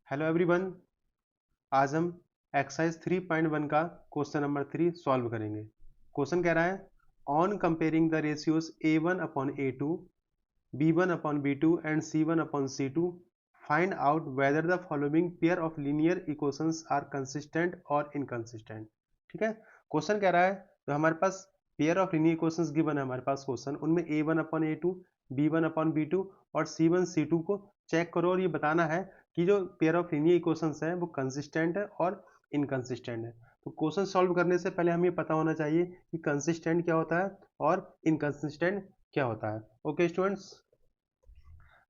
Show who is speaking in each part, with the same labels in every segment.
Speaker 1: Hello everyone. आज हम exercise 3.1 का क्वेश्चन नंबर 3 सॉल्व करेंगे। क्वेश्चन कह रहा है on comparing the ratios a1 upon a2, b1 upon b2 and c1 upon c2 find out whether the following pair of linear equations are consistent और inconsistent. ठीक है, question कह रहा है तो हमारे पास pair of linear equations given है हमारे पास क्वेश्चन, उनमें a1 upon a2, b1 upon b2 और c1 c2 को चेक करो और ये बताना है कि जो पेयर ऑफ लीनियर इक्वेशंस है वो कंसिस्टेंट है और इनकंसिस्टेंट है। तो क्वेश्चन सॉल्व करने से पहले हमें पता होना चाहिए कि कंसिस्टेंट क्या होता है और इनकंसिस्टेंट क्या होता है। ओके स्टूडेंट्स,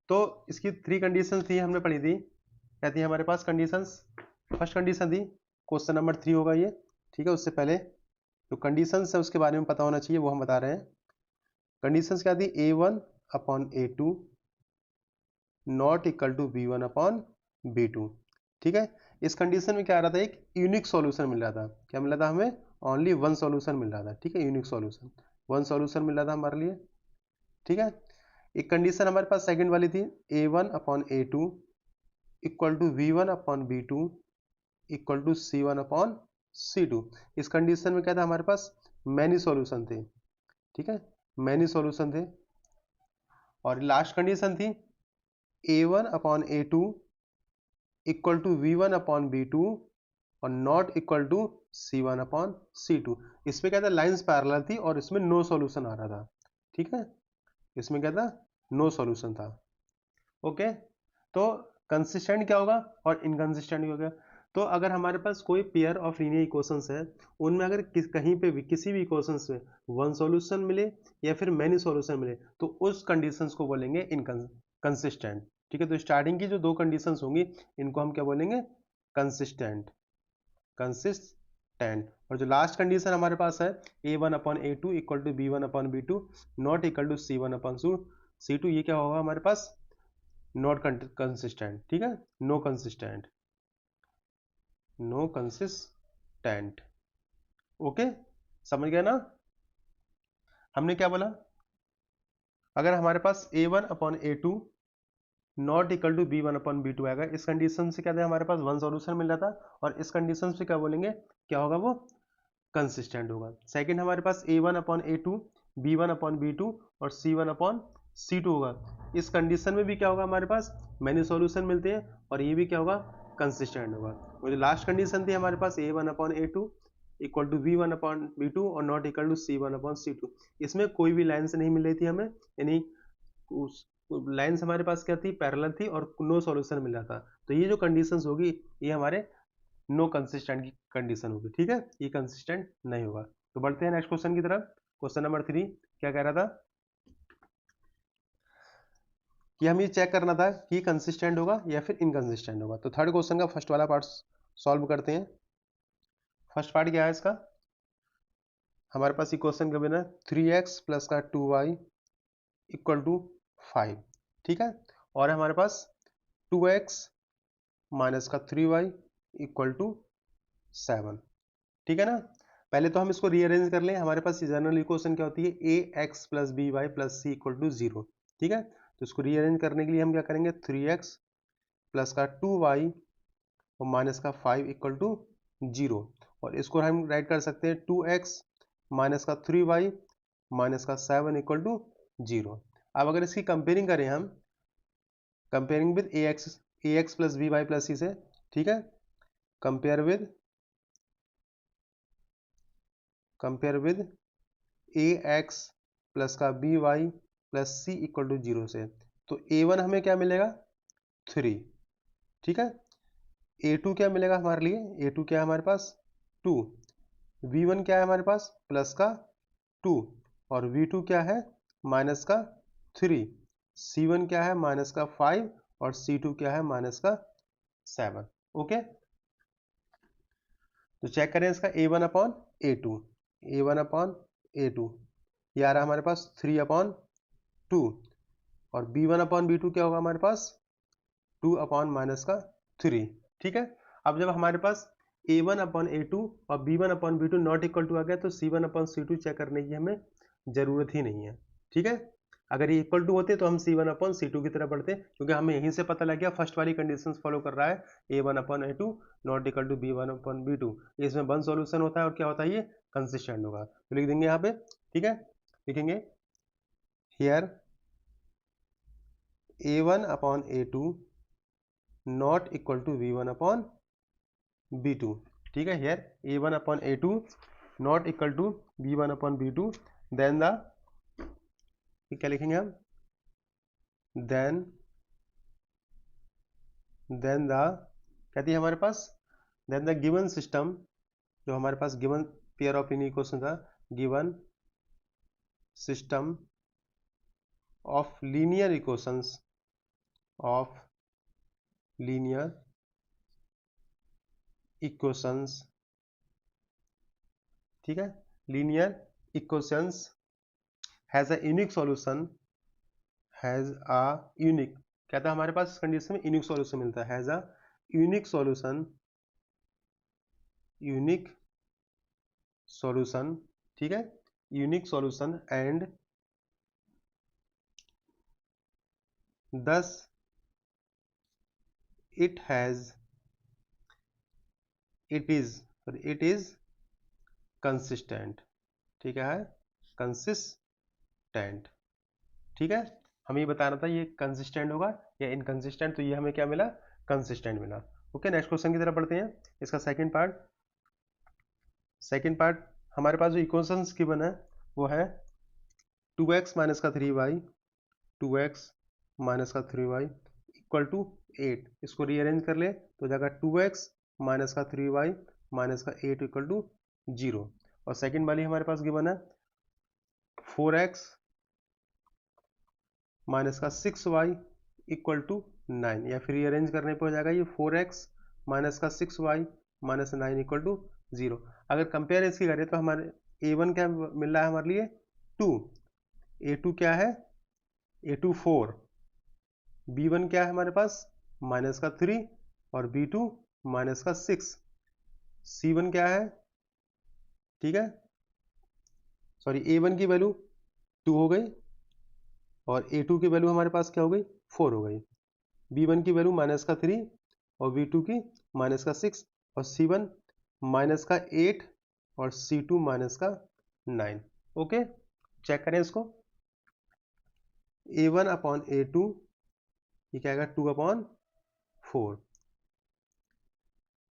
Speaker 1: तो इसकी 3 कंडीशन थी, हमने पढ़ी थी। क्या थी हमारे पास कंडीशंस? फर्स्ट कंडीशन थी क्वेश्चन नंबर 3 होगा ये। ठीक है, उससे पहले जो कंडीशंस है उसके बारे में पता होना चाहिए, वो हम बता रहे हैं। कंडीशंस क्या थी? a1 upon a2 not equal to b1 upon b2। ठीक है, इस कंडीशन में क्या आ रहा था? एक यूनिक सॉल्यूशन मिल रहा था। क्या मिल रहा था हमें? ओनली वन सॉल्यूशन मिल रहा था। ठीक है, यूनिक सॉल्यूशन, वन सॉल्यूशन मिल रहा था हमारे लिए। ठीक है, एक कंडीशन हमारे पास सेकंड वाली थी a1 upon a2 equal to v1 upon b2 equal to c1 upon c2। इस कंडीशन में क्या था हमारे पास? मैनी सॉल्यूशन थे। ठीक है, मैनी सॉल्यूशन थे। और लास्ट कंडीशन थी a1 upon a2 equal to v1 upon b2 और not equal to c1 upon c2। इसमें क्या था? लाइंस पैरेलल थी और इसमें नो सॉल्यूशन आ रहा था। ठीक है, इसमें क्या था? नो सॉल्यूशन था। ओके, तो कंसिस्टेंट क्या होगा और इनकंसिस्टेंट हो गया। तो अगर हमारे पास कोई पेयर ऑफ लीनियर इक्वेशंस है, उनमें अगर कहीं पे भी किसी भी इक्वेशंस में वन सॉल्यूशन मिले या फिर मैनी सॉल्यूशन मिले तो उस कंडीशंस को बोलेंगे इनकंसिस्टेंट। ठीक है, तो स्टार्टिंग की जो दो कंडीशंस होंगी इनको हम क्या बोलेंगे? Consistent, consistent. और जो लास्ट कंडीशन हमारे पास है a1 upon a2 equal to b1 upon b2 not equal to c1 upon c2, ये क्या होगा हमारे पास? Not consistent. ठीक है, no consistent, no consistent. Okay, समझ गया ना? हमने क्या बोला? अगर हमारे पास a1 upon a2 not equal to b1 upon b2 आएगा, इस कंडीशन से क्या था हमारे पास? वन सॉल्यूशन मिल रहा था और इस कंडीशन से क्या बोलेंगे? क्या होगा वो? कंसिस्टेंट होगा। सेकंड हमारे पास a1 upon a2 b1 upon b2 और c1 अपॉन c2 होगा। इस कंडीशन में भी क्या होगा हमारे पास? मैनी सॉल्यूशन मिलते हैं और ये भी क्या होगा? कंसिस्टेंट होगा। और जो लास्ट कंडीशन थी हमारे पास a1 upon a2 equal to b1 upon b2 और not equal to c1 upon c2, इसमें कोई भी लाइन्स नहीं मिल रही थी हमें, यानी उस लाइन्स हमारे पास क्या थी? पैरेलल थी और नो सॉल्यूशन मिल रहा था। तो ये जो कंडीशंस होगी ये हमारे नो कंसिस्टेंट की कंडीशन होगी। ठीक है, ये कंसिस्टेंट नहीं होगा। तो बढ़ते हैं नेक्स्ट क्वेश्चन की तरफ। क्वेश्चन नंबर 3 क्या कह रहा था कि हमें चेक करना था कि कंसिस्टेंट होगा या फिर इनकंसिस्टेंट होगा। तो थर्ड क्वेश्चन का फर्स्ट वाला पार्ट सॉल्व करते हैं। फर्स्ट पार्ट क्या है इसका? हमारे पास इक्वेशन का बिना 3x प्लस का 2y इक्वल टू 5। ठीक है, और हमारे पास 2x माइनस का 3y इक्वल टू 7। ठीक है ना? पहले तो हम इसको रीअरेंज कर लें। हमारे पास जनरल इक्वेशन क्या होती है? A x plus b y plus c equal to 0। ठीक है, तो इसको रीअरेंज करने के लिए हम क्या करेंगे? 3x प्लस का 2y और माइनस का 5 इक्वल टू 0। और इसको हम राइट कर सकते हैं 2x माइनस का 3y माइनस का 7 इक्वल टू 0। अब अगर इसकी कंपेयरिंग करें हम, comparing with a x plus b y plus c से, ठीक है, compare with a x plus का b y plus c equal to 0 से, तो a1 हमें क्या मिलेगा? 3। ठीक है, a2 क्या मिलेगा हमारे लिए? a2 क्या है हमारे पास? 2। v1 क्या है हमारे पास? प्लस का 2 और v2 क्या है? माइनस का 3। c1 क्या है? माइनस का 5 और c2 क्या है? माइनस का 7। ओके, तो चेक करें इसका a1 upon a2, a1 upon a2 ये आ रहा है हमारे पास 3 अपॉन 2 और b1 अपॉन b2 क्या होगा हमारे पास? 2 अपॉन माइनस का 3। ठीक है, अब जब हमारे पास a1 अपॉन a2 और b1 upon b2 not equal to आ गया तो c1 अपॉन c2 चेक करने की हमें जरूरत ही नहीं है। ठीक है, अगर ये इक्वल टू होते तो हम C1 अपॉन C2 की तरह पढ़ते, क्योंकि हमें यहीं से पता लग गया फर्स्ट वाली कंडीशन फॉलो कर रहा है, A1 upon A2 not equal to B1 upon B2। इसमें वन सॉल्यूशन होता है और क्या होता है, ये कंसिस्टेंट होगा। तो लिख देंगे यहाँ पे, ठीक है, लिखेंगे here A1 upon A2 not equal to B1 upon B2, ठीक है, here A1 upon A2 not equal to B1 upon B2, then the, क्या लिखेंगे हम, देन द, कहती है हमारे पास, देन द गिवन सिस्टम, जो हमारे पास given pair of linear equation था, given system of linear equations, of linear equations, ठीक है, linear equations has a unique solution, has a unique, कहता है हमारे पास इस कंडीशन में यूनिक सॉल्यूशन मिलता है, has a unique solution, unique solution, ठीक है, unique solution and thus it is consistent, ठीक है कंसिस्टेंट, ठीक है, हमें ये बताना था ये कंसिस्टेंट होगा या इनकंसिस्टेंट, तो ये हमें क्या मिला, कंसिस्टेंट मिला। ओके, नेक्स्ट क्वेश्चन की तरफ बढ़ते हैं। इसका सेकंड पार्ट हमारे पास जो इक्वेशंस गिवन है वो है 2x माइनस का 3y, 2x माइनस का 3y इक्वल टू 8, इसको रीअरेंज कर ले तो जगह 2x माइनस का 3y माइनस का 8 इक्वल टू 0, और सेकंड वाली हमारे पास गिवन है 4x माइनस का 6y इक्वल टू 9, या फिर रीअरेंज करने पे हो जाएगा ये 4x माइनस का 6y माइनस 9 इक्वल टू 0। अगर कंपेयर इसकी करें तो हमारे a1 क्या मिल रहा है हमारे लिए 2, a2 क्या है, a2 4, b1 क्या है हमारे पास माइनस का 3 और b2 माइनस का 6, c1 क्या है, ठीक है, सॉरी a1 की वैल्यू 2 हो गई और a2 की वैल्यू हमारे पास क्या हो गई 4 हो गई, b1 की वैल्यू माइनस का 3 और b2 की माइनस का 6 और c1 माइनस का 8 और c2 माइनस का 9। ओके, चेक करें इसको, a1 अपॉन a2 ये क्या आएगा 2 अपॉन 4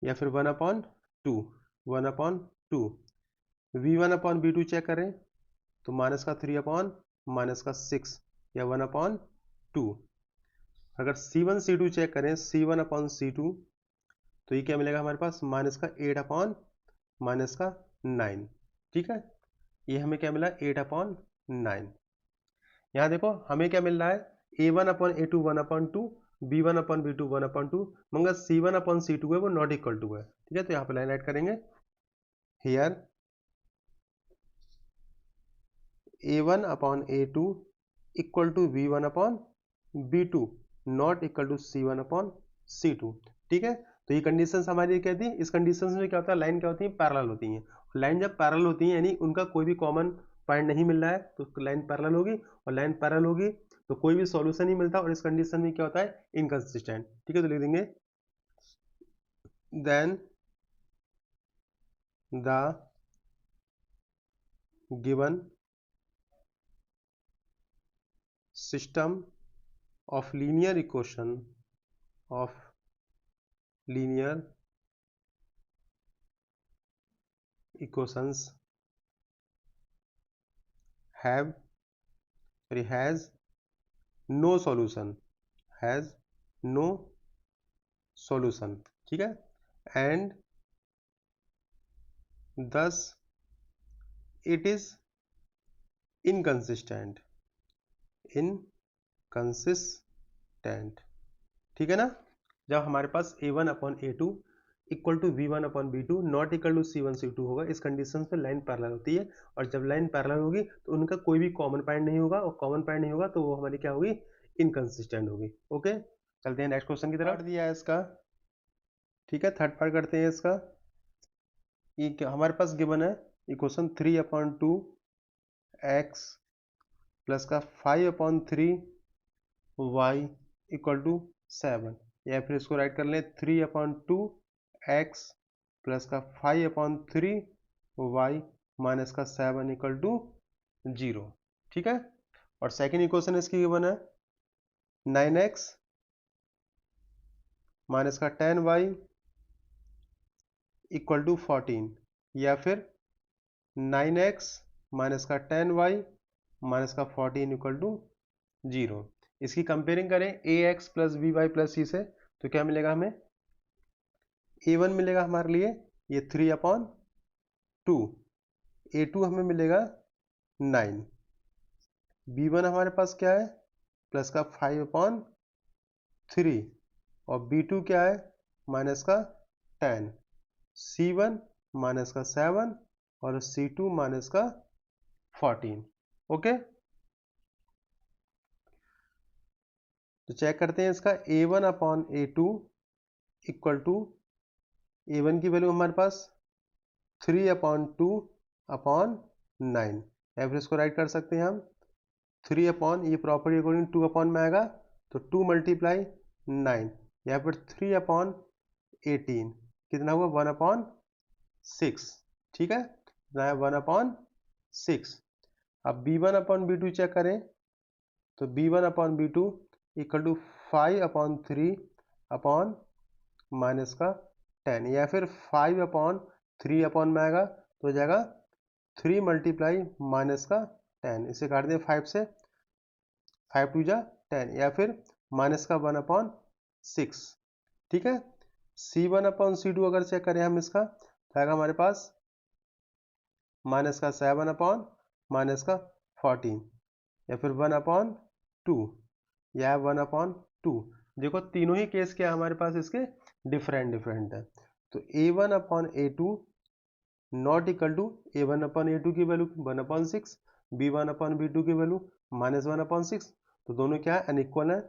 Speaker 1: या फिर 1 upon 2, 1 upon 2, v1 upon v2 check करें तो माइनस का 3 अपॉन माइनस का 6 या 1 अपॉन 2, अगर c1 c2 चेक करें c1 अपॉन c2 तो ये क्या मिलेगा हमारे पास माइनस का 8 अपॉन माइनस का 9, ठीक है, ये हमें क्या मिला 8 अपॉन 9। यहाँ देखो हमें क्या मिल रहा है a1 upon a2 1 upon 2, b1 upon b2 1 upon 2, मगर c1 अपॉन c2 है वो नॉट इक्वल टू है, ठीक है, तो यहाँ पे लाइन ऐड करेंगे here a1 upon a2 equal to b1 upon b2 not equal to c1 upon c2, ठीक है, तो ये कंडीशंस हमारी क्या थी, इस कंडीशंस में क्या होता है लाइन क्या होती है पैरेलल होती हैं, लाइन जब पैरेलल होती है यानी उनका कोई भी कॉमन पॉइंट नहीं मिल रहा है तो लाइन पैरेलल होगी, और लाइन पैरेलल होगी तो कोई भी सॉल्यूशन नहीं मिलता, और इस कंडीशन में क्या होता है इनकंसिस्टेंट, ठीक है, तो लिख देंगे then the given system of linear equation of linear equations have sorry has no solution, has no solution, ठीक है, and thus it is inconsistent, inconsistent, ठीक है ना, जब हमारे पास a1 upon a2 equal to v1 upon v2 not equal to c1 c2 होगा, इस कंडीशन पे लाइन पैरेलल होती है, और जब लाइन पैरेलल होगी तो उनका कोई भी कॉमन पॉइंट नहीं होगा, और कॉमन पॉइंट नहीं होगा तो वो हमारी क्या होगी इनकंसिस्टेंट होगी। ओके, चलते हैं नेक्स्ट क्वेश्चन की तरफ, दिया है इसका, ठीक है, थर्ड पार्ट करते हैं इसका, ये हमारे पास गिवन है इक्वेशन 3 अपॉन 2 x प्लस का 5/3 y इक्वल टू 7, या फिर इसको राइट कर लें 3/2 x प्लस का 5/3 y माइनस का 7 इक्वल टू 0। ठीक है, और सेकेंड इक्वेशन इसकी गिवन है 9x माइनस का 10y इक्वल टू 14, या फिर 9x माइनस का 10y माइनस का 14 इक्वल टू 0। इसकी कंपेयरिंग करें ax plus b y plus c से, तो क्या मिलेगा हमें? a1 मिलेगा हमारे लिए ये 3/2, a2 हमें मिलेगा 9, b1 हमारे पास क्या है? प्लस का 5/3, और b2 क्या है? माइनस का 10, c1 माइनस का 7 और c2 माइनस का 14। ओके, तो चेक करते हैं इसका a1/a2 इक्वल टू a1 की वैल्यू हमारे पास 3/2/9, या फिर इसको राइट कर सकते हैं हम 3 ये प्रॉपर्टी अकॉर्डिंग 2 में आएगा, तो 2 × 9, या फिर 3/18 कितना हुआ? 1/6। ठीक है, कितना है? 1/6। अब b1/b2 चेक करें, तो b1/b2 equal to 5/3 upon minus का 10, या फिर 5/3 में आएगा तो हो जाएगा 3 × माइनस का 10, इसे काट दें 5 से, 5 2 जा 10, या फिर माइनस का 1/6। ठीक है, c1/c2 अगर चेक करें हम इसका, तो आएगा हमारे पास माइनस का 7 माइनस का 14, या फिर 1/2, या 1/2। देखो तीनों ही केस क्या हमारे पास इसके डिफरेंट है। तो a1/a2 not equal to a1/a2 की वैल्यू 1/6, b1/b2 की वैल्यू -1/6, तो दोनों क्या है? अनइक्वल है।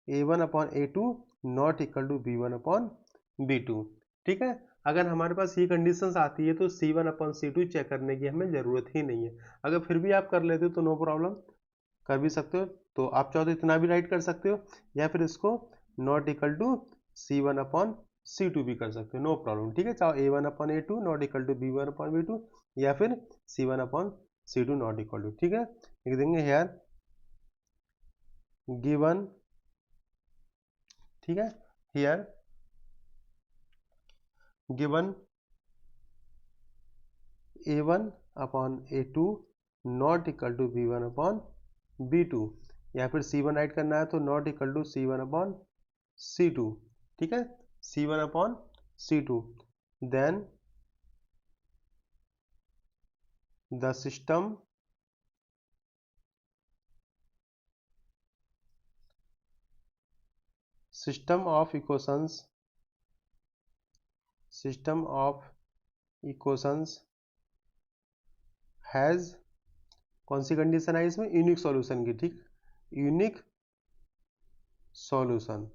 Speaker 1: a1/a2 not equal to b1/b2। ठीक है, अगर हमारे पास ये कंडीशंस आती है तो c1/c2 चेक करने की हमें ज़रूरत ही नहीं है। अगर फिर भी आप कर लेते हो तो नो प्रॉब्लम, कर भी सकते हो, तो आप चाहो तो इतना भी राइट कर सकते हो, या फिर इसको नॉट इक्वल टू c1/c2 भी कर सकते हो, नो प्रॉब्लम। ठीक है, चाहे a1/a2 not equal to b1/b2, या फिर c1/c2 नॉट इक्वल टू। ठीक है, लिख देंगे हेयर गिवन। ठीक है, here given a1/a2 not equal to b1/b2, या फिर c1 राइट करना है तो नॉट इक्वल टू c1/c2। ठीक है, c1/c2, then the system of equations has, कौन सी कंडीशन है इसमें? यूनिक सॉल्यूशन की। ठीक, unique solution,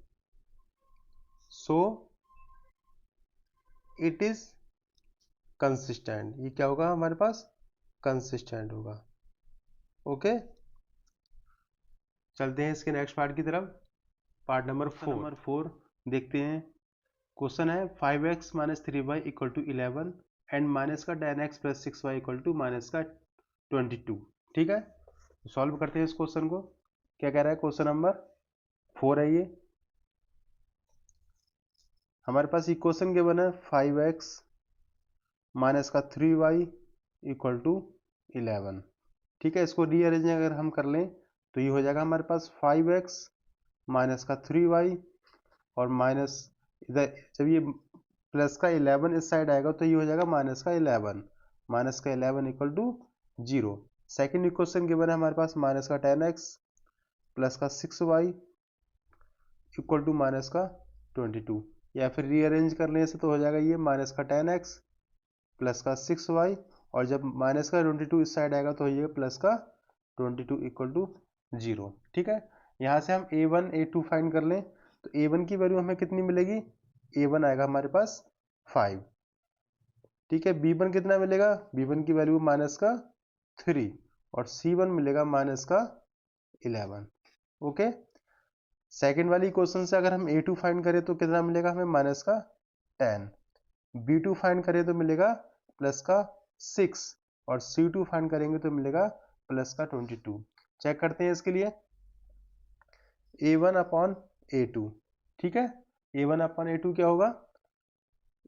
Speaker 1: so it is consistent. ये क्या होगा हमारे पास? कंसिस्टेंट होगा। ओके, चलते हैं इसके नेक्स्ट पार्ट की तरफ। पार्ट नंबर 4 देखते हैं। क्वेश्चन है 5x minus 3y equal to 11 and minus का 10x plus 6y equal to minus का 22। ठीक है, सॉल्व करते हैं इस क्वेश्चन को। क्या कह रहा है? क्वेश्चन नंबर 4 है ये। हमारे पास इक्वेशन के बना 5x माइनस का 3y इक्वल टू 11। ठीक है, इसको रीअरेंज अगर हम कर लें तो ये हो जाएगा हमारे पास 5x माइनस का 3y, और माइनस इधर जब ये प्लस का 11 इस साइड आएगा तो ये हो जाएगा माइनस का 11 equal to 0। Second equation given है हमारे पास माइनस का 10x प्लस का 6y इक्वल टू माइनस का 22, या फिर रीअरेंज करने से तो हो जाएगा ये माइनस का 10x प्लस का 6y, और जब माइनस का 22 इस साइड आएगा तो ये प्लस का 22 इक्वल टू 0। ठीक है, यहाँ से हम a1 a2 फाइंड कर लें, तो a1 की वैल्यू हमें कितनी मिलेगी? a1 आएगा हमारे पास 5। ठीक है, b1 कितना मिलेगा? b1 की वैल्यू माइनस का 3, और c1 मिलेगा माइनस का 11। ओके, सेकेंड वाली क्वेश्चन से अगर हम A2 फाइंड करें तो कितना मिलेगा हमें, माइनस का 10। B2 फाइंड करें तो मिलेगा प्लस का 6 और C2 फाइंड करेंगे तो मिलेगा प्लस का 22। चेक करते हैं इसके लिए A1 अपॉन A2, ठीक है। A1 अपॉन A2 क्या होगा,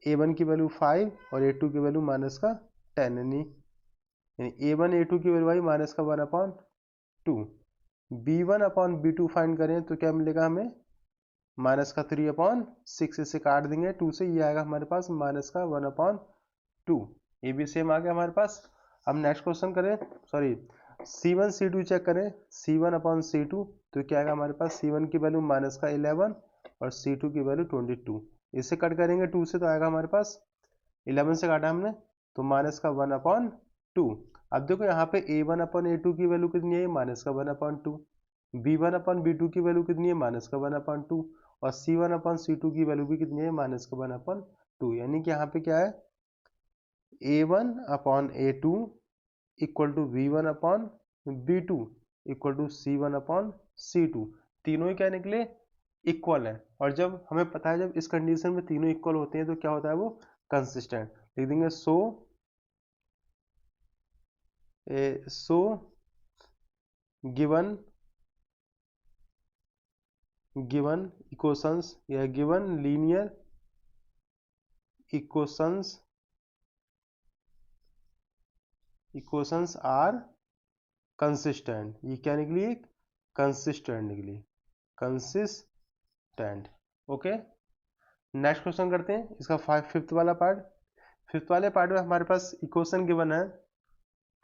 Speaker 1: A1 की वैल्यू 5 और A2 की वैल्यू माइनस का 10, यानी A1 A2 की वैल्यू आई माइनस का 1 upon 2। B1 upon B2 find करें तो क्या मिलेगा हमें, माइनस का 3 अपॉन 6, इसे काट देंगे 2 से, ये आएगा हमारे पास माइनस का 1 अपॉन 2। ये भी सेम आ गया हमारे पास। अब नेक्स्ट क्वेश्चन करें, सॉरी C1 C2 चेक करें, C1 अपॉन C2 तो क्या आएगा हमारे पास, C1 की वैल्यू माइनस का 11 और C2 की वैल्यू 22। इसे कट करेंगे 2 से तो आएगा हमारे पास, 11 से काटा हमने तो माइनस का 1 अपॉन 2। अब देखो यहाँ पे A1 अपॉन A2 की वैल्यू कितनी है, माइनस का 1 अपॉन 2। B1 अपॉन B2 की वैल्यू कितनी है, माइनस का 1 अपॉन 2। और C1 अपॉन C2 की वैल्यू भी कितनी है, माइनस का 1 अपॉन 2। यानी कि यहाँ पे क्या है, A1 upon A2 equal to B1 upon B2 equal to C1 upon C2। तीनों ही क्या निकले, इक्वल है। और जब हमें पता है जब इस कंडीशन में तीनों इक्वल होते हैं तो क्या होता है, वो कंसिस्टेंट। लिख देंगे सो गिवन इक्वेशंस या given linear equations are consistent. ये क्या निकली, एक कंसिस्टेंट निकली, कंसिस्टेंट। ओके, नेक्स्ट क्वेश्चन करते हैं इसका फिफ्थ वाला पार्ट। फिफ्थ वाले पार्ट में हमारे पास इक्वेशन गिवन है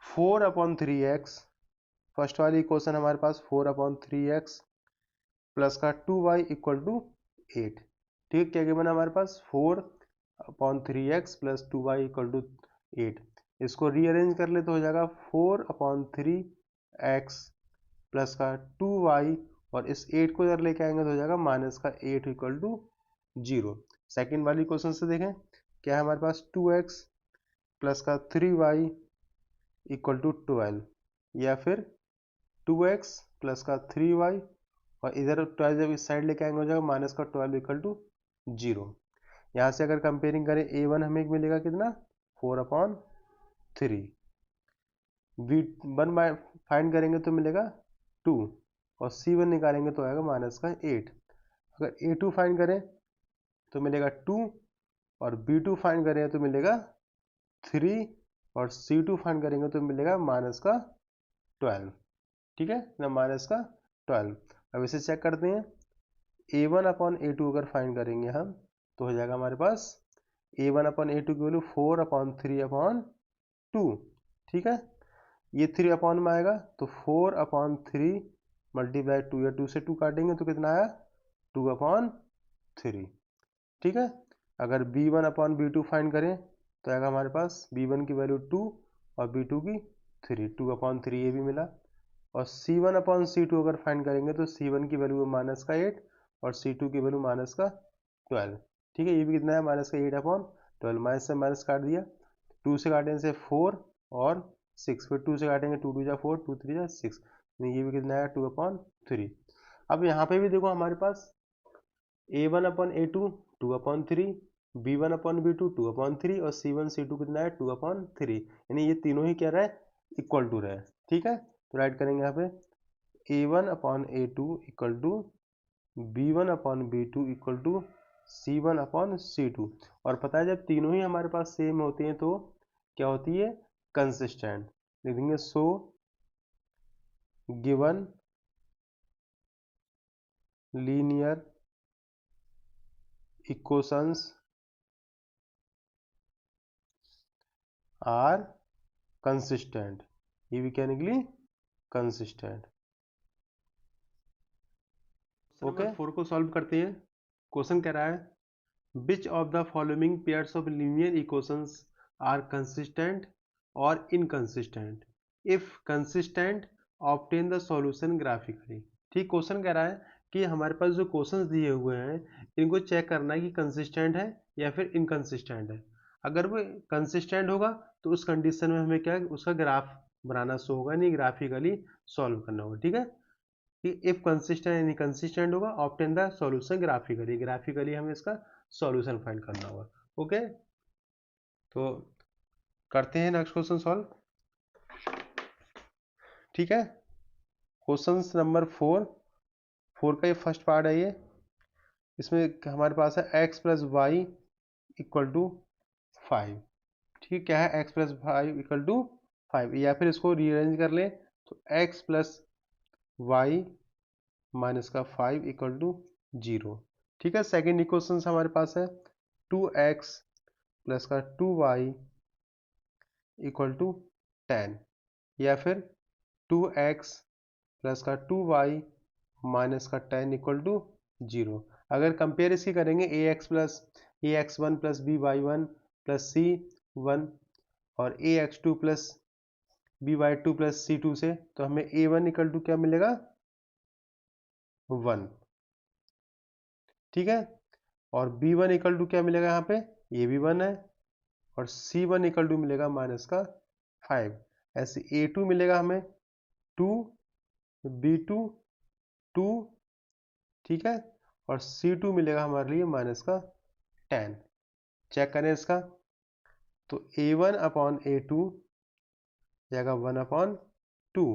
Speaker 1: 4 अपॉन 3x। फर्स्ट वाली इक्वेशन हमारे पास 4 अपॉन 3x प्लस का 2y इक्वल टू 8। ठीक, क्या गिवन है हमारे पास, 4 upon 3x plus 2y equal to 8। इसको रीअरेंज कर ले तो हो जाएगा 4 अपॉन 3x प्लस का 2y और इस 8 को इधर लेके आएंगे तो हो जाएगा माइनस का 8 इक्वल टू 0। सेकेंड वाली क्वेश्चन से देखें, क्या है हमारे पास 2x प्लस का 3y इक्वल टू 12, या फिर 2x प्लस का 3y और इधर 12 जब इस साइड लेके आएंगे हो जाएगा माइनस का 12 इक्वल टू 0। यहाँ से अगर कंपेयरिंग करें A1 हमें मिलेगा कितना, 4 अपॉन 3। B1 फाइंड करेंगे तो मिलेगा 2 और C1 निकालेंगे तो आएगा माइनस का 8। अगर A2 फाइंड करें तो मिलेगा 2 और B2 फाइंड करें तो मिलेगा 3 और C2 फाइंड करेंगे तो मिलेगा माइनस का 12। ठीक है ना, माइनस का 12। अब इसे चेक करते हैं, A1 अपॉन A2 अगर फाइंड करेंगे हम तो हो जाएगा हमारे पास A1 अपॉन A2 की वैल्यू 4 अपॉन 3 अपॉन 2। ठीक है, ये 3 अपॉन में आएगा तो 4 अपॉन 3 मल्टीप्लाई 2, या 2 से 2 काटेंगे तो कितना आया, 2 अपॉन 3। ठीक है, अगर B1 अपॉन B2 फाइंड करें तो आएगा हमारे पास B1 की वैल्यू 2 और B2 की 3, 2 अपॉन 3 ये भी मिला। और C1 अपॉन C2 अगर फाइंड करेंगे तो C1 की वैल्यू माइनस का 8 और C2 की वैल्यू माइनस का 12। ठीक है, ये भी कितना है, माइनस का 8 अपॉन 12। माइनस से माइनस काट दिया, 2 से काटेंगे से 4 और 6, फिर 2 से काटेंगे 2 2 जा 4, 2 3 जा 6, ये भी कितना है 2 अपॉन 3। अब यहाँ पे भी देखो हमारे पास A1 upon A2 2 upon 3, B1 upon B2 2 upon 3 और C1 C2 कितना है 2 अपॉन 3, यानी ये तीनों ही क्या रहे, इक्वल टू रहे। ठीक है, तो राइट करेंगे यहाँ पे A1 upon A2 equal to B1 upon B2 equal to C1 upon C2। और पता है जब तीनों ही हमारे पास सेम होते हैं तो क्या होती है, कंसिस्टेंट। लिख देंगे so given linear equations are consistent. ये भी क्या निकली, कंसिस्टेंट। ओके, 4 को सॉल्व करते हैं। क्वेश्चन कह रहा है which of the following pairs of linear equations are consistent और inconsistent, if consistent obtain the solution graphically. ठीक, क्वेश्चन कह रहा है कि हमारे पास जो क्वेश्चंस दिए हुए हैं इनको चेक करना है कि कंसिस्टेंट है या फिर इनकंसिस्टेंट है। अगर वो कंसिस्टेंट होगा तो उस कंडीशन में हमें क्या उसका ग्राफ बनाना शो होगा, नहीं ग्राफिकली सॉल्व करना होगा। ठीक है, इफ कंसिस्टेंट यानी कंसिस्टेंट होगा, obtain the solution graphically, graphically हमें इसका सॉल्यूशन फाइंड करना होगा। ओके, तो करते हैं नेक्स्ट क्वेश्चन सॉल्व। ठीक है, क्वेश्चन नंबर 4 का ये फर्स्ट पार्ट है ये। इसमें हमारे पास है x plus y equal to 5। ठीक है, क्या है x plus y equal to 5, या फिर इसको रीअरेंज कर लें तो x प्लस वाई माइनस का 5 इक्वल टू 0। ठीक है, सेकेंड इक्वेशन हमारे पास है 2x प्लस का 2y इक्वल टू 10, या फिर 2x प्लस का 2y माइनस का 10 इक्वल टू 0। अगर कंपेयर इसकी करेंगे ax1 plus by1 plus c1 और ax2 plus by2 plus c2 से, तो हमें a1 इक्वल टू क्या मिलेगा 1। ठीक है, और b1 इक्वल टू क्या मिलेगा यहाँ पे, ये भी 1 है, और c1 इक्वल टू मिलेगा माइनस का 5। ऐसे a2 मिलेगा हमें 2, b2 2, ठीक है, और c2 मिलेगा हमारे लिए माइनस का 10। चेक करें इसका, तो a1 अपॉन a2 जाएगा 1/2,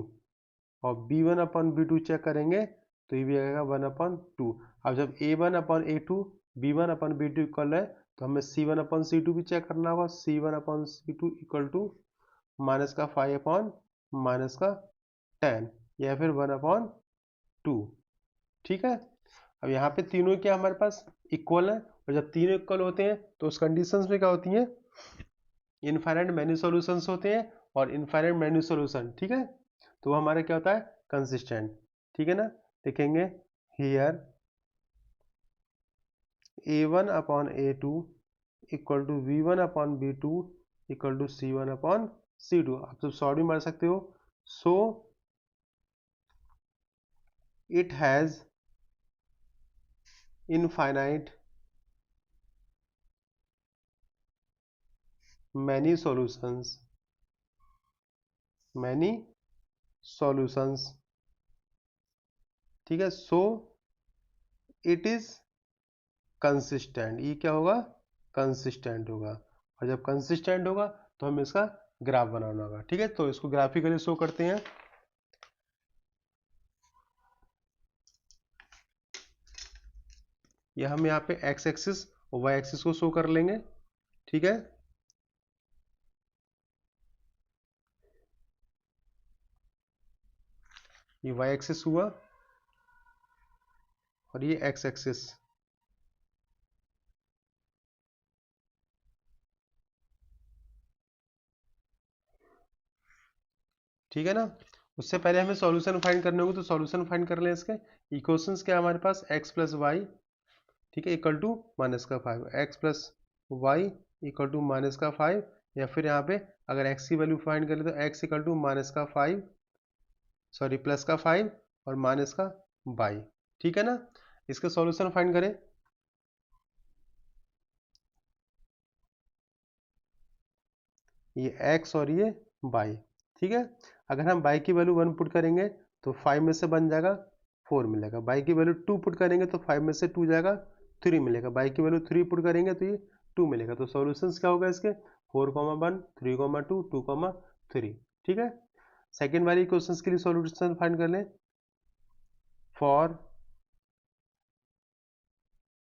Speaker 1: और b1 अपॉन b2 चेक करेंगे तो ये भी आएगा 1/2। अब जब a1 upon a2 b1 upon b2 equal है, तो हमें c1 अपॉन c2 भी चेक करना होगा। c1 upon c2 equal to minus का 5 अपॉन माइनस का 10, या फिर 1/2। ठीक है, अब यहाँ पे तीनों क्या हमारे पास इक्वल है, और जब तीनों इक्वल होते हैं तो उस कंडीशंस में क्या होती हैं, इनफाइनाइट मेनी सॉल्यूशंस होते हैं, और इनफाइनाइट मेनी सॉल्यूशन, ठीक है, तो वो हमारा क्या होता है कंसिस्टेंट। ठीक है ना, देखेंगे here a1 upon a2 equal to v1 upon v2 equal to c1 upon c2। आप सब शॉर्ट भी मार सकते हो। So it has infinite many solutions, many solutions। ठीक है, सो इट इज कंसिस्टेंट, ये क्या होगा कंसिस्टेंट होगा, और जब कंसिस्टेंट होगा तो हमें इसका ग्राफ बनाना होगा। ठीक है, तो इसको ग्राफिकली शो करते हैं। यह हम यहाँ पे x एक्सिस और y एक्सिस को शो कर लेंगे। ठीक है, ये y एक्सिस हुआ और ये x एक्सिस। ठीक है ना, उससे पहले हमें सॉल्यूशन फाइंड करने होंगे, तो सॉल्यूशन फाइंड कर लें इसके। इक्वेशंस क्या है हमारे पास, x प्लस वाई, ठीक है, इक्वल टू माइनस का 5, x plus y equal to minus का 5, या फिर यहाँ पे अगर x की वैल्यू फाइंड करें तो x इक्वल टू माइनस का 5, सॉरी प्लस का 5 और माइनस का y। ठीक है ना, इसका सॉल्यूशन फाइंड करें। ये x और ये y। ठीक है, अगर हम y की वैल्यू 1 पुट करेंगे तो 5 में से बन जाएगा 4 मिलेगा, y की वैल्यू 2 पुट करेंगे तो 5 में से 2 जाएगा 3 मिलेगा, y की वैल्यू 3 पुट करेंगे तो ये 2 मिलेगा। तो सॉल्यूशंस क्या होगा इसके 4,1 3,2 2,3। ठीक है, सेकेंड वाली क्वेश्चंस के लिए सॉल्यूशन फाइंड कर लें। फॉर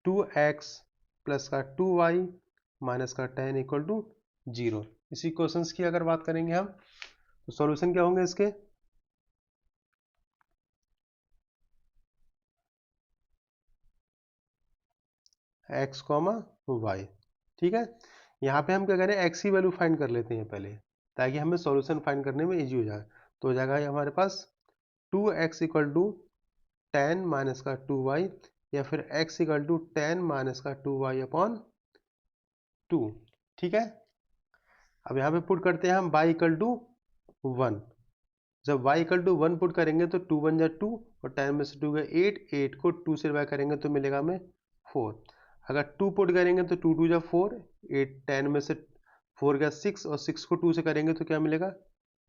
Speaker 1: 2x प्लस का 2y माइनस का 10 इक्वल टू 0। इसी क्वेश्चंस की अगर बात करेंगे हम, तो सॉल्यूशन क्या होंगे इसके, x कॉमा वाई। ठीक है, यहाँ पे हम क्या करें x की वैल्यू फाइंड कर लेते हैं पहले, ताकि हमें सॉल्यूशन फाइंड करने में इजी हो जाए। तो हो जाएगा हमारे पास 2x इक्वल टू 10 माइनस का 2y, या फिर x इक्वल टू 10 माइनस का 2y अपॉन 2। ठीक है, अब यहाँ पे पुट करते हैं हम y इक्वल टू 1। जब y इक्वल टू 1 पुट करेंगे तो 2 1 जा 2, और 10 में से 2 गया 8, 8 को 2 से डिवाइड करेंगे तो मिलेगा हमें 4। अगर 2 पुट करेंगे तो 2 2 जा 4, 8 10 में से 4 गया 6, और 6 को 2 से करेंगे तो क्या मिलेगा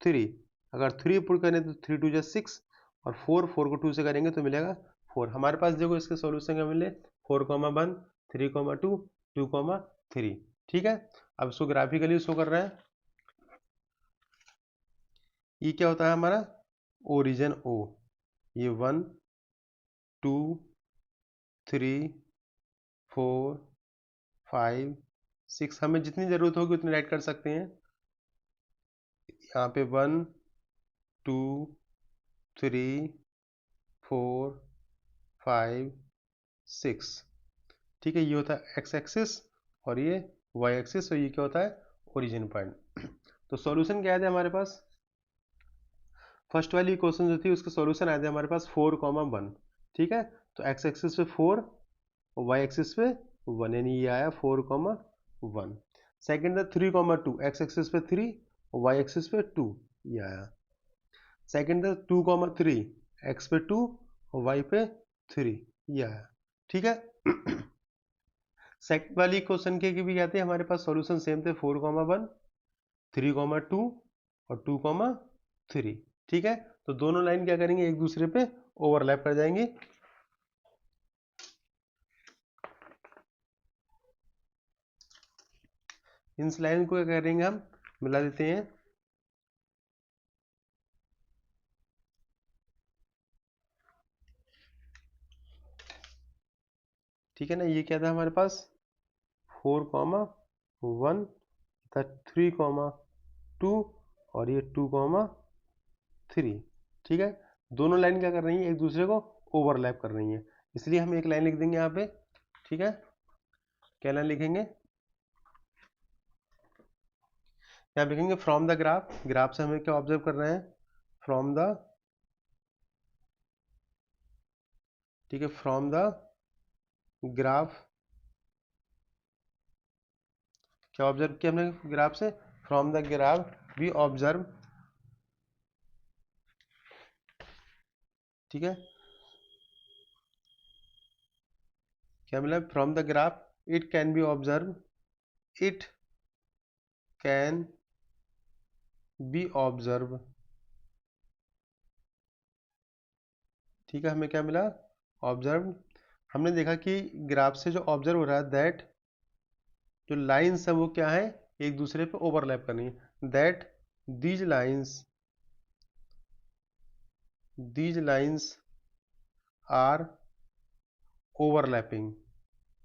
Speaker 1: 3। अगर 3 पुट करें तो 3 2 जा 6, और 4 को 2 से करेंगे तो मिलेगा 4। हमारे पास देखो इसके सॉल्यूशन क्या मिले, 4,1, 3,2, 2,3। ठीक है, अब इसको ग्राफिकली शो कर रहे हैं। ये क्या होता है हमारा ओरिजिन ओ, ये 1 2 3 4 5 6, हमें जितनी ज़रूरत होगी उतनी राइट कर सकते हैं। यहाँ पे 1 2 3 4 5 6। ठीक है, ये होता है एक्स एक्सिस और ये वाई एक्सिस, और ये क्या होता है ओरिजिन पॉइंट। तो सॉल्यूशन क्या आया था हमारे पास, फर्स्ट वाली इक्वेशन जो थी उसके सॉल्यूशन आए थे हमारे पास 4,1। ठीक है, तो एक्स एक्सिस पे 4 और वाई एक्सिस पे 1, यानी ये आया 4,1। सेकेंड था 3,2, एक्स एक्सिस पे 3 और वाई एक्सिस पे 2, ये आया। सेकेंड था 2,3, एक्स पे 2 और वाई पे 3, ये आया। ठीक है, सेकंड वाली क्वेश्चन के भी आते हैं हमारे पास सॉल्यूशन सेम थे, 4,1, 3,2 और 2,3। ठीक है, तो दोनों लाइन क्या करेंगे, एक दूसरे पे ओवरलैप कर जाएंगे। इन लाइन को क्या करेंगे, हम मिला देते हैं। ठीक है ना, ये क्या था हमारे पास 4,1 था, 3,2 और ये 2,3। ठीक है, दोनों लाइन क्या कर रही है, एक दूसरे को ओवरलैप कर रही है, इसलिए हम एक लाइन लिख देंगे यहाँ पे। ठीक है, क्या लाइन लिखेंगे, यहाँ लिखेंगे फ्रॉम द ग्राफ। ग्राफ से हमें क्या ऑब्जर्व कर रहे हैं, फ्रॉम द, ठीक है, फ्रॉम द ग्राफ, क्या ऑब्जर्व किया हमने ग्राफ से, from the graph we observe. ठीक है, क्या मिला, from the graph it can be observe, it can be observe. ठीक है, हमें क्या मिला, ऑब्जर्व। हमने देखा कि ग्राफ से जो ऑब्जर्व हो रहा है दैट जो लाइंस है वो क्या है, एक दूसरे पे ओवरलैप करनी है, that these lines are overlapping,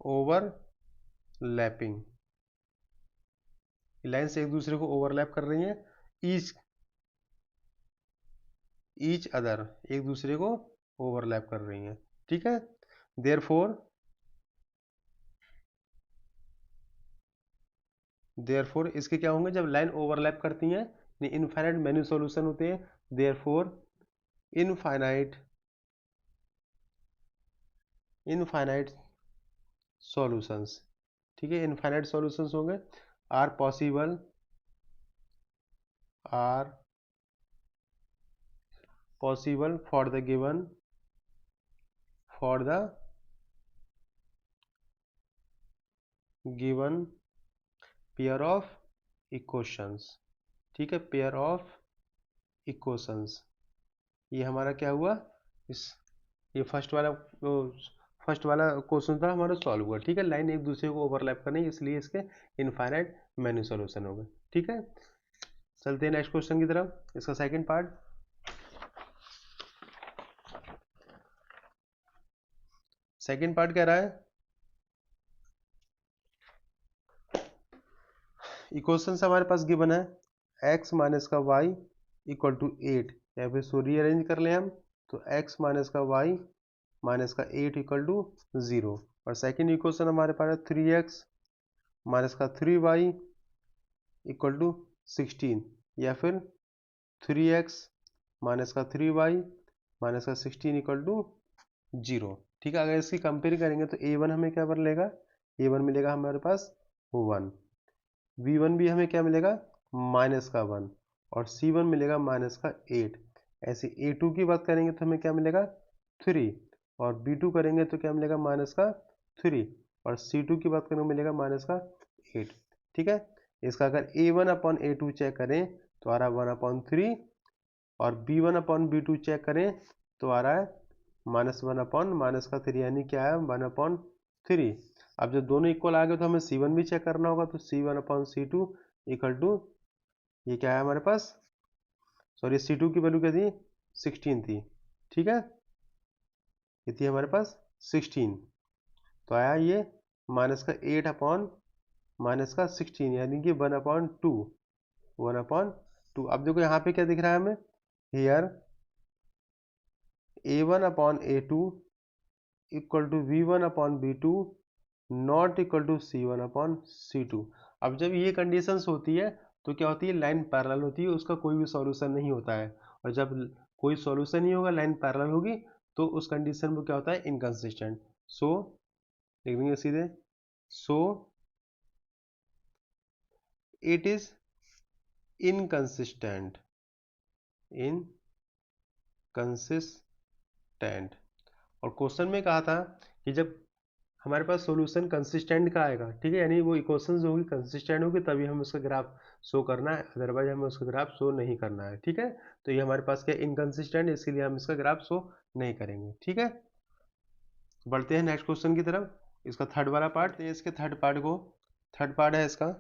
Speaker 1: overlapping, lines एक दूसरे को ओवरलैप कर रही हैं, ईच ईच अदर, एक दूसरे को ओवरलैप कर रही हैं। ठीक है, देयरफॉर इसके क्या होंगे, जब लाइन ओवरलैप करती हैं इनफाइनाइट मेनी सॉल्यूशन होते हैं, देयरफॉर इनफाइनाइट इनफाइनाइट सॉल्यूशंस। ठीक है, इनफाइनाइट सॉल्यूशंस होंगे, are possible, are possible for the given, for the given pair of equations. ठीक है, पेयर ऑफ इक्वेशंस, ये हमारा क्या हुआ, इस ये फर्स्ट वाला क्वेश्चन था हमारा सॉल्व हुआ। ठीक है, लाइन एक दूसरे को ओवरलैप करनी, इसलिए इसके इनफाइनाइट मेनी सॉल्यूशन हो गए। ठीक है, चलते हैं नेक्स्ट क्वेश्चन की तरफ, इसका सेकंड पार्ट। सेकंड पार्ट कह रहा है, इक्वेशन हमारे पास गिवन है x माइनस का y इक्वल टू 8, या फिर इसको रीअरेंज कर लें हम, तो x माइनस का y माइनस का 8 इक्वल टू 0। और सेकेंड इक्वेशन हमारे पास है 3x माइनस का 3y इक्वल टू 16, या फिर 3x माइनस का 3y माइनस का 16 इक्वल टू 0। ठीक है, अगर इसकी कंपेयर करेंगे तो a1 हमें क्या मिलेगा, a1 मिलेगा हमारे पास 1, v1 भी हमें क्या मिलेगा माइनस का 1, और c1 मिलेगा माइनस का 8। ऐसे a2 की बात करेंगे तो हमें क्या मिलेगा 3, और b2 करेंगे तो क्या मिलेगा माइनस का 3, और c2 की बात करेंगे मिलेगा माइनस का 8। ठीक है, इसका अगर a1 अपॉन a2 चेक करें तो आ रहा 1/3, और b1 अपॉन b2 चेक करें तो आ रहा है -1/-3 यानी क्या है 1/3। अब जब दोनों इक्वल आ गए तो हमें C1 भी चेक करना होगा, तो C1/C2 इक्वल टू, ये क्या है हमारे पास, सॉरी C2 की वैल्यू क्या थी 16 थी, ठीक है, ये थी हमारे पास 16, तो आया ये -8/-16 यानी कि 1/2, 1/2। अब देखो यहाँ पे क्या दिख रहा है हमें, here A1/A2 equal to V1/V2 not equal to C1/C2। अब जब ये कंडीशंस होती है तो क्या होती है, लाइन पैरेलल होती है, उसका कोई भी सॉल्यूशन नहीं होता है, और जब कोई सॉल्यूशन नहीं होगा, लाइन पैरेलल होगी, तो उस कंडीशन में क्या होता है, इनकंसिस्टेंट। सो लिख देंगे सीधे, सो इट इज इनकंसिस्टेंट, इनकंसिस्टेंट। और क्वेश्चन में कहा था कि जब हमारे पास सॉल्यूशन कंसिस्टेंट का आएगा, ठीक है, यानी वो इक्वेशन जो होगी कंसिस्टेंट होगी, तभी हमें उसका ग्राफ शो करना है, अदरवाइज हमें उसका ग्राफ शो नहीं करना है, ठीक है। तो ये हमारे पास क्या इनकंसिस्टेंट, इसके लिए हम इसका ग्राफ शो नहीं करेंगे, ठीक है। बढ़ते हैं नेक्स्ट क्वेश्चन की तरफ, इसका थर्ड वाला पार्ट, इसके थर्ड पार्ट को, थर्ड पार्ट है इसका,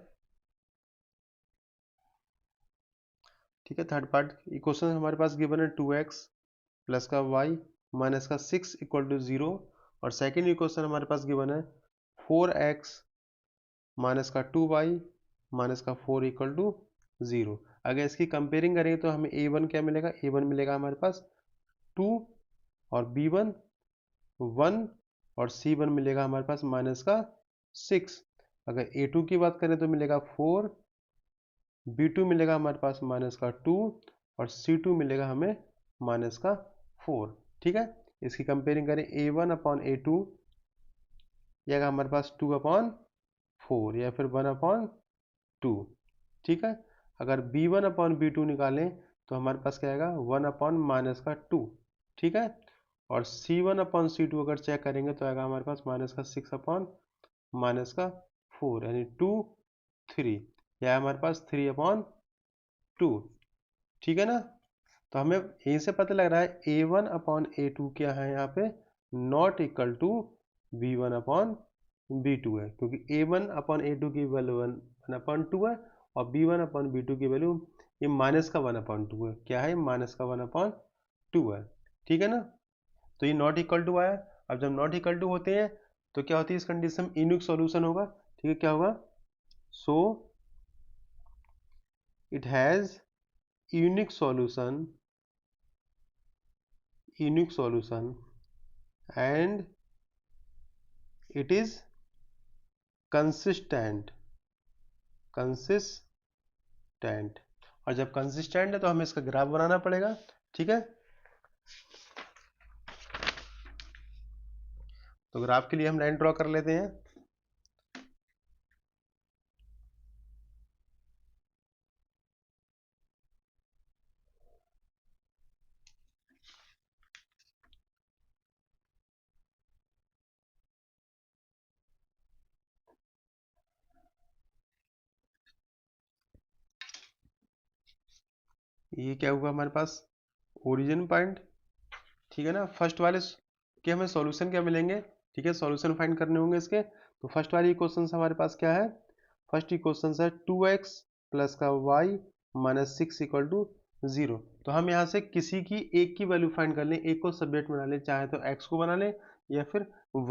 Speaker 1: ठीक है। थर्ड पार्ट इक्वेशन हमारे पास गिवन है 2x प्लस का y माइनस का 6 इक्वल टू 0, और सेकेंड इक्वेशन हमारे पास गिवन है 4x माइनस का 2y माइनस का 4 इक्वल टू 0। अगर इसकी कंपेयरिंग करेंगे तो हमें a1 क्या मिलेगा, a1 मिलेगा हमारे पास 2, और b1 1, और c1 मिलेगा हमारे पास माइनस का 6। अगर a2 की बात करें तो मिलेगा 4, b2 मिलेगा हमारे पास माइनस का 2, और c2 मिलेगा हमें माइनस का 4, ठीक है। इसकी कंपेयरिंग करें a1/a2, यह हमारे पास 2/4 या फिर 1/2, ठीक है। अगर b1/b2 निकालें तो हमारे पास क्या आएगा 1/-2, ठीक है। और c1/c2 अगर चेक करेंगे तो आएगा हमारे पास -6/-4 यानी 2 3, यह हमारे पास 3/2, ठीक है ना। तो हमें यहीं से पता लग रहा है a1/a2 क्या है यहाँ पे, नॉट इक्वल टू b1/b2 है, क्योंकि a1/a2 की वैल्यू 1/2 है, और b1/b2 की वैल्यू ये माइनस का 1/2 है, क्या है माइनस का 1/2 है, ठीक है ना। तो ये नॉट इक्वल टू आया। अब जब नॉट इक्वल टू होते हैं तो क्या होती है इस कंडीशन में, यूनिक सॉल्यूशन होगा, ठीक है, क्या होगा, सो it has unique solution, unique solution and it is consistent, consistent. और जब कंसिस्टेंट है तो हमें इसका ग्राफ बनाना पड़ेगा, ठीक है। तो ग्राफ के लिए हम लाइन ड्रॉ कर लेते हैं। ये क्या हुआ हमारे पास, ओरिजिन पॉइंट, ठीक है ना। फर्स्ट वाले के हमें सॉल्यूशन क्या मिलेंगे, ठीक है, सॉल्यूशन फाइंड करने होंगे इसके। तो फर्स्ट वाली इक्वेशन हमारे पास क्या है, फर्स्ट इक्वेशन है 2x प्लस का y माइनस 6 इक्वल टू 0। तो हम यहाँ से किसी की एक की वैल्यू फाइंड कर लें, एक को सब्जेक्ट बना लें, चाहे तो x को बना लें या फिर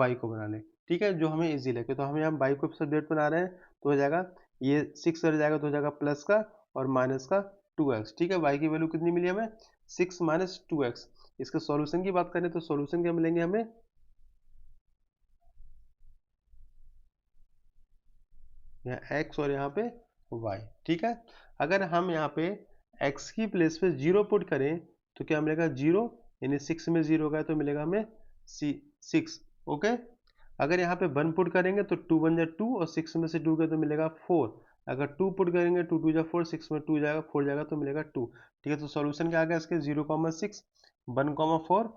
Speaker 1: y को बना लें, ठीक है, जो हमें इजी लगे। तो हम यहाँ y को सब्जेक्ट बना रहे हैं, तो हो जाएगा ये 6 कर जाएगा, तो हो जाएगा प्लस का और माइनस का 2x, ठीक है। y की वैल्यू कितनी मिली हमें, 6 माइनस 2x। इसके सॉल्यूशन की बात करें तो सॉल्यूशन क्या मिलेंगे हमें, यहाँ x और यहाँ पे y, ठीक है। अगर हम यहाँ पे x की प्लेस पे 0 पुट करें तो क्या मिलेगा 0, यानी 6 में 0 गया तो मिलेगा हमें 6, ओके। अगर यहाँ पे 1 पुट करेंगे तो 2 बन जाए 2, और 6 में से 2 गया तो मिलेगा 4। अगर 2 पुट करेंगे 2 2 जा 4, 6 में 2 जाएगा 4 जाएगा तो मिलेगा 2, ठीक है। तो सॉल्यूशन क्या आ गया इसके 0,6 1,4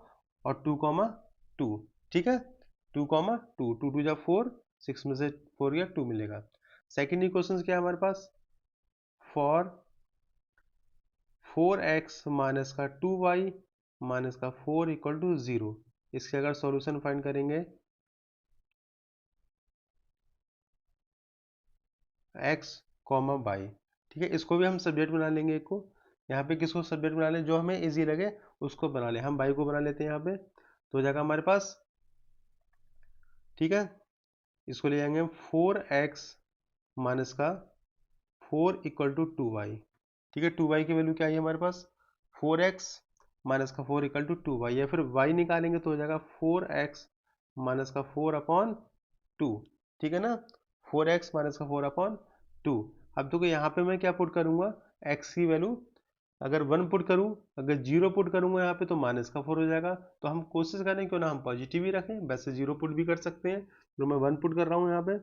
Speaker 1: और 2,2, ठीक है, 2,2, 2 2 जा 4, 6 में से 4 गया 2 मिलेगा। सेकेंड इक्वेशन क्या है हमारे पास, फॉर 4x माइनस का 2y माइनस का 4 इक्वल टू 0। इसके अगर सॉल्यूशन फाइंड करेंगे x कॉमा वाई, ठीक है, इसको भी हम सब्जेक्ट बना लेंगे। एक को यहाँ पे किसको सब्जेक्ट बना लें, जो हमें इजी लगे उसको बना लें। हम y को बना लेते हैं यहाँ पे, तो हो जाएगा हमारे पास, ठीक है। इसको ले जाएंगे 4x माइनस का 4 इक्वल टू 2y, ठीक है। 2y की वैल्यू क्या है हमारे पास, 4x माइनस का 4 इक्वल टू 2y, या फिर y निकालेंगे तो हो जाएगा 4x माइनस का 4 अपॉन 2, ठीक है ना। 4x माइनस का 4 अपॉन 2। अब देखो यहाँ पे मैं क्या पुट करूंगा, x की वैल्यू अगर 1 पुट करूं, अगर 0 पुट करूंगा यहाँ पे तो माइनस का 4 हो जाएगा। तो हम कोशिश करें क्यों ना हम पॉजिटिव ही रखें, वैसे 0 पुट भी कर सकते हैं, तो मैं 1 पुट कर रहा हूँ यहाँ पे।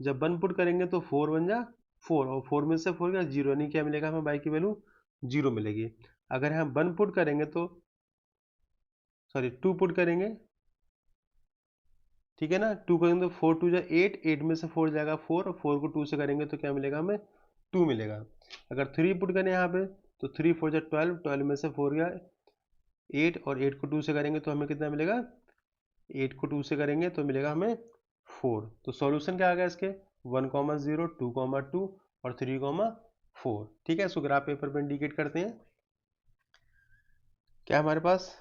Speaker 1: जब 1 पुट करेंगे तो 4 बन जा 4, और 4 में से 4 गया 0, यानी क्या मिलेगा हमें, बाई की वैल्यू 0 मिलेगी। अगर हम 1 पुट करेंगे तो सॉरी 2 पुट करेंगे, ठीक है ना। 2 करेंगे तो 4 2 जा 8, 8 में से 4 जाएगा 4, और 4 को 2 से करेंगे तो क्या मिलेगा हमें, 2 मिलेगा। अगर 3 पुट करें यहाँ पे तो 3 4 जा 12, 12 में से 4 गया 8, और 8 को 2 से करेंगे तो हमें कितना मिलेगा, 8 को 2 से करेंगे तो मिलेगा हमें 4। तो सॉल्यूशन क्या आ गया इसके, 1 0 2 2 और 3 4, ठीक है। इसको ग्राफ पेपर पे इंडिकेट करते हैं। क्या हमारे पास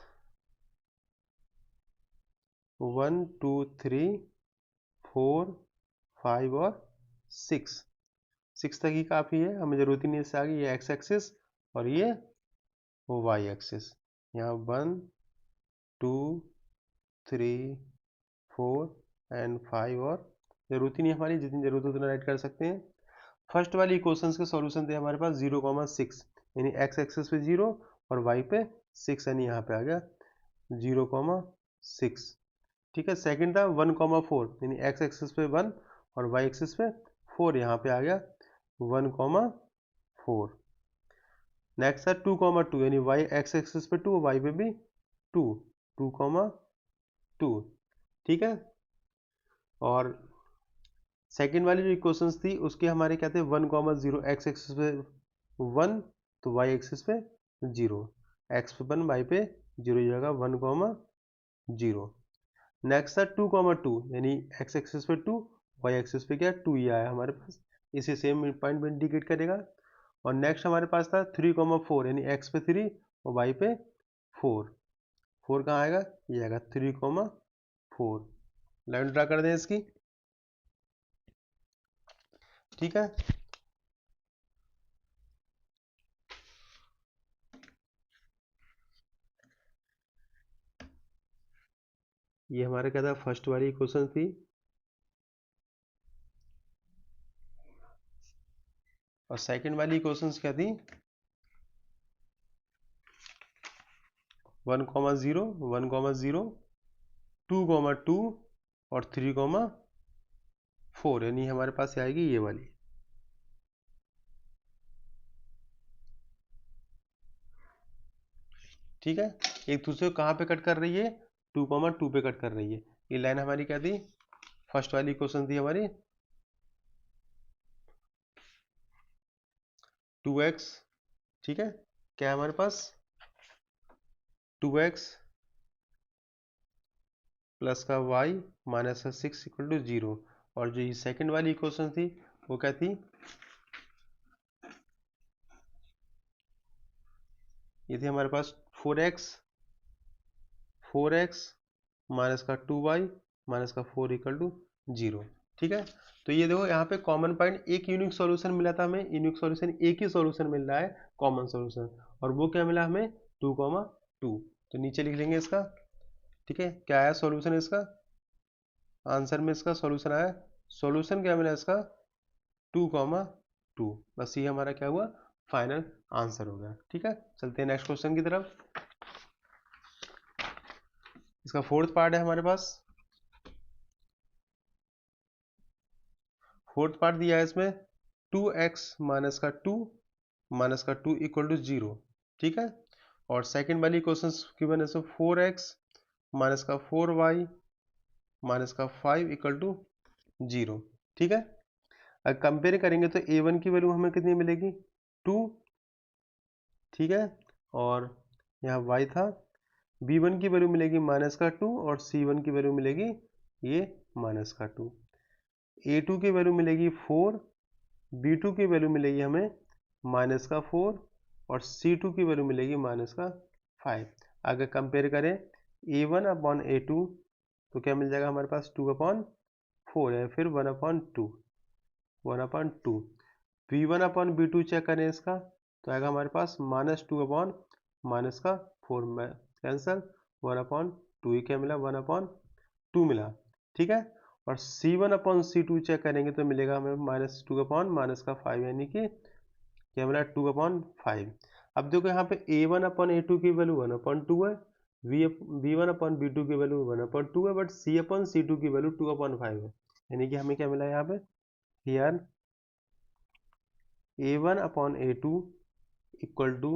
Speaker 1: 1 2 3 4 5 और 6 तक ही काफ़ी है, हमें ज़रूरत ही नहीं इससे आगे। ये एक्स एक्सिस और ये वाई एक्सिस, यहाँ 1 2 3 4 एंड 5, और ज़रूरत ही नहीं हमारी, जितनी ज़रूरत है उतना राइट कर सकते हैं। फर्स्ट वाली इक्वेशंस के सॉल्यूशन थे हमारे पास 0,6, यानी एक्स एक्सिस पे 0 और वाई पे 6, यानी यहाँ पे आ गया 0,6, ठीक है। सेकंड था 1,4, यानी एक्स एक्सिस पे 1 और वाई एक्सिस पे 4, यहाँ पे आ गया 1,4। नेक्स्ट था 2,2, यानी वाई एक्स एक्सिस पे 2, वाई पे भी 2, 2,2, ठीक है। और सेकेंड वाली जो इक्वेशंस थी उसके हमारे क्या थे, 1,0, एक्स एक्सिस पे 1 तो वाई एक्सिस पे 0, एक्स पे 1 वाई पे 0 जाएगा 1,0। नेक्स्ट था 2,2, यानी एक्स एक्सिस पे 2, वाई एक्सिस पे क्या 2 ही आया हमारे पास, इसे सेम पॉइंट में इंडिकेट करेगा। और नेक्स्ट हमारे पास था 3,4, यानी एक्स पे 3 और वाई पे 4, 4 कहाँ आएगा, ये आएगा 3,4। लाइन ड्रा कर दें इसकी, ठीक है। ये हमारे क्या था, फर्स्ट वाली इक्वेशन थी, और सेकंड वाली इक्वेशंस क्या थी, 1,0, 1,0, 2,2 और 3,4, यानी हमारे पास आएगी ये वाली, ठीक है। एक दूसरे को कहाँ पे कट कर रही है, 2,2 पे कट कर रही है। ये लाइन हमारी क्या थी, फर्स्ट वाली इक्वेशन थी हमारी 2x, ठीक है। क्या है हमारे पास 2x प्लस का y माइनस का 6 इक्वल टू 0। और जो ये सेकंड वाली इक्वेशन थी वो क्या थी, ये थी हमारे पास 4x माइनस का 2y माइनस का 4 इक्वल टू 0, ठीक है। तो ये देखो यहाँ पे कॉमन पॉइंट, एक यूनिक सॉल्यूशन मिला था हमें, यूनिक सॉल्यूशन एक ही सॉल्यूशन मिल रहा है, कॉमन सॉल्यूशन, और वो क्या मिला हमें 2,2। तो नीचे लिख लेंगे इसका, ठीक है। क्या आया सॉल्यूशन इसका, आंसर में इसका सॉल्यूशन आया, सॉल्यूशन क्या मिला इसका 2,2, बस ये हमारा क्या हुआ, फाइनल आंसर हो गया, ठीक है। चलते हैं नेक्स्ट क्वेश्चन की तरफ। इसका फोर्थ पार्ट है हमारे पास, फोर्थ पार्ट दिया है इसमें 2x माइनस का 2 इक्वल टू 0, ठीक है। और सेकंड वाली क्वेश्चन की वजह से 4x माइनस का 4y माइनस का 5 इक्वल टू 0, ठीक है। अगर कंपेयर करेंगे तो a1 की वैल्यू हमें कितनी मिलेगी 2, ठीक है। और यहाँ y था B1 की वैल्यू मिलेगी -2 और C1 की वैल्यू मिलेगी ये -2। A2 की वैल्यू मिलेगी 4, B2 की वैल्यू मिलेगी हमें -4 और C2 की वैल्यू मिलेगी -5। अगर कंपेयर करें A1 अपॉन A2 तो क्या मिल जाएगा हमारे पास 2/4 है, फिर 1/2 1/2। V1 अपॉन B2 चेक करें इसका तो आएगा हमारे पास -2 अपॉन -4 में कैंसल 1/2। ये क्या मिला 1/2 मिला, ठीक है। और C1 अपॉन C2 चेक करेंगे तो मिलेगा हमें -2 अपॉन -5 यानी कि क्या मिला 2/5। अब देखो यहाँ पे A1 अपॉन A2 की वैल्यू 1/2 है, B1 अपॉन B2 की वैल्यू 1/2 है, बट C अपॉन C2 की वैल्यू 2/5 है, यानी कि हमें क्या मिला यहाँ पे here A1 upon A2 equal to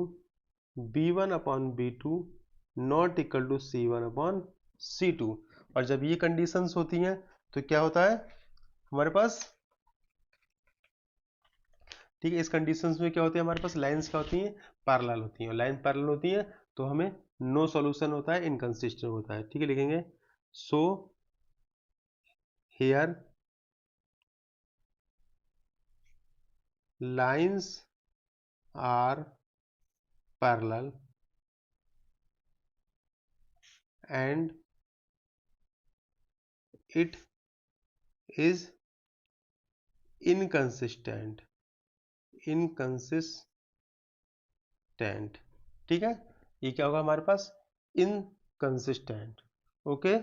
Speaker 1: B1 upon B2 not equal to C1 upon C2। और जब ये कंडीशंस होती हैं तो क्या होता है हमारे पास, ठीक है, इस कंडीशंस में क्या होती है हमारे पास लाइंस क्या होती हैं पैरेलल होती हैं, और लाइन पैरेलल होती हैं तो हमें नो सॉल्यूशन होता है, इनकंसिस्टेंट होता है, ठीक है। लिखेंगे so here lines are parallel and it is inconsistent, ठीक है। ये क्या होगा हमारे पास इनकंसिस्टेंट, ओके।